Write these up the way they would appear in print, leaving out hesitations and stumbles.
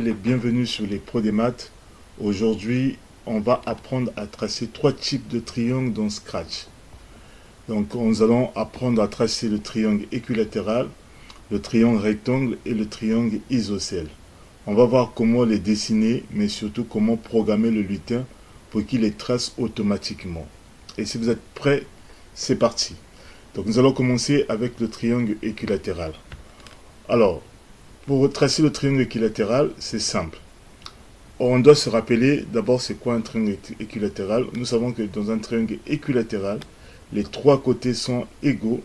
Allez, bienvenue sur les pros des maths. Aujourd'hui, on va apprendre à tracer trois types de triangles dans Scratch. Donc, nous allons apprendre à tracer le triangle équilatéral, le triangle rectangle et le triangle isocèle. On va voir comment les dessiner, mais surtout comment programmer le lutin pour qu'il les trace automatiquement. Et si vous êtes prêts, c'est parti. Donc, nous allons commencer avec le triangle équilatéral. Alors, pour tracer le triangle équilatéral, c'est simple. On doit se rappeler d'abord c'est quoi un triangle équilatéral. Nous savons que dans un triangle équilatéral, les trois côtés sont égaux.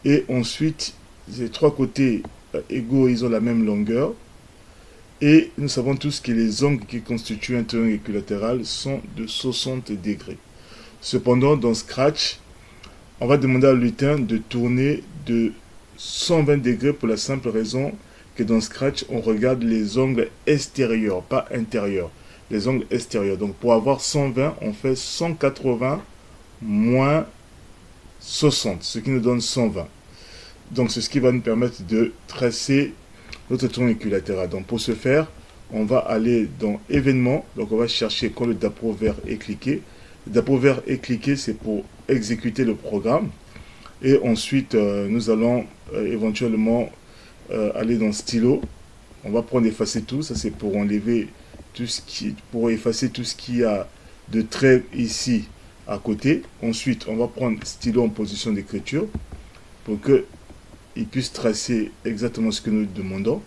Et ensuite, ces trois côtés égaux, ils ont la même longueur. Et nous savons tous que les angles qui constituent un triangle équilatéral sont de 60 degrés. Cependant, dans Scratch, on va demander à lutin de tourner de 120 degrés pour la simple raison que dans Scratch, on regarde les angles extérieurs, pas intérieurs. Les angles extérieurs. Donc, pour avoir 120, on fait 180 moins 60, ce qui nous donne 120. Donc, c'est ce qui va nous permettre de tracer notre triangle équilatéral. Donc, pour ce faire, on va aller dans Événements. Donc, on va chercher quand le drapeau vert est cliqué. Le drapeau vert est cliqué, c'est pour exécuter le programme. Et ensuite, nous allons éventuellement aller dans stylo. On va prendre effacer tout. Ça, c'est pour enlever tout ce qui, pour effacer tout ce qu'il y a de trait ici à côté. Ensuite, on va prendre stylo en position d'écriture pour qu'il puisse tracer exactement ce que nous demandons.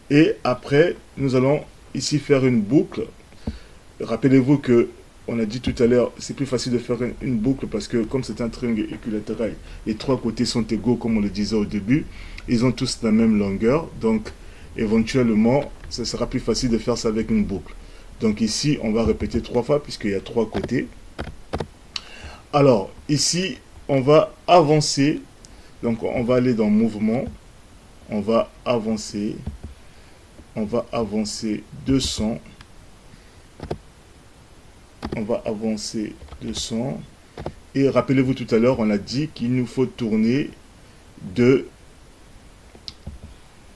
Et après, nous allons ici faire une boucle. Rappelez-vous que on a dit tout à l'heure, c'est plus facile de faire une boucle parce que comme c'est un triangle équilatéral, les trois côtés sont égaux comme on le disait au début. Ils ont tous la même longueur. Donc, éventuellement, ce sera plus facile de faire ça avec une boucle. Donc ici, on va répéter trois fois puisqu'il y a trois côtés. Alors, ici, on va avancer. Donc, on va aller dans Mouvement. On va avancer. On va avancer 200. On va avancer 200. Et rappelez-vous tout à l'heure, on a dit qu'il nous faut tourner de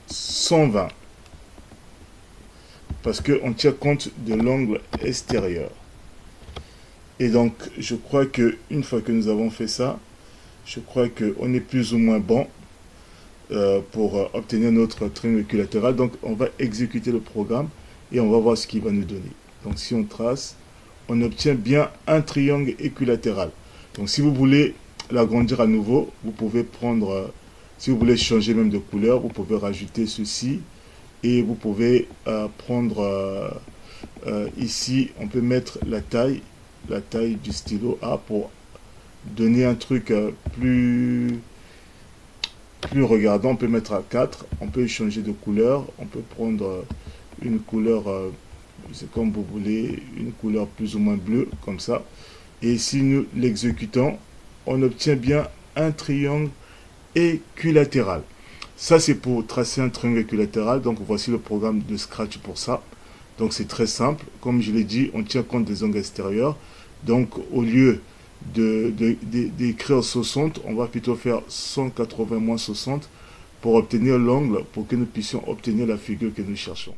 120. Parce qu'on tient compte de l'angle extérieur. Et donc, je crois qu'une fois que nous avons fait ça, je crois qu'on est plus ou moins bon pour obtenir notre triangle équilatéral. Donc, on va exécuter le programme et on va voir ce qu'il va nous donner. Donc, si on trace, on obtient bien un triangle équilatéral. Donc, si vous voulez l'agrandir à nouveau, vous pouvez prendre, si vous voulez changer même de couleur, vous pouvez rajouter ceci. Et vous pouvez prendre ici, on peut mettre la taille du stylo A pour donner un truc plus regardant. On peut mettre à 4, on peut changer de couleur, on peut prendre une couleur, c'est comme vous voulez, une couleur plus ou moins bleue, comme ça. Et si nous l'exécutons, on obtient bien un triangle équilatéral. Ça, c'est pour tracer un triangle équilatéral. Donc, voici le programme de Scratch pour ça. Donc, c'est très simple. Comme je l'ai dit, on tient compte des angles extérieurs. Donc, au lieu d'écrire 60, on va plutôt faire 180 moins 60 pour obtenir l'angle, pour que nous puissions obtenir la figure que nous cherchons.